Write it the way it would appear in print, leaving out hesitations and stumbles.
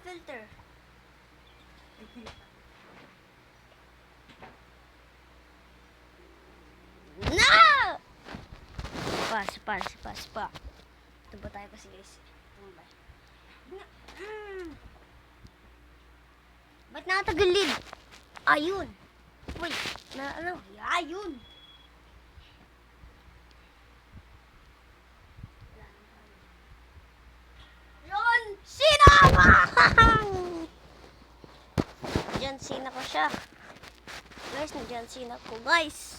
filter. No! Pa. Ito ba tayo kasi guys? Ba't nakatagilid? Ayun. Wait, ayun. John Cena! John Cena ko siya. Guys, na John Cena ko guys.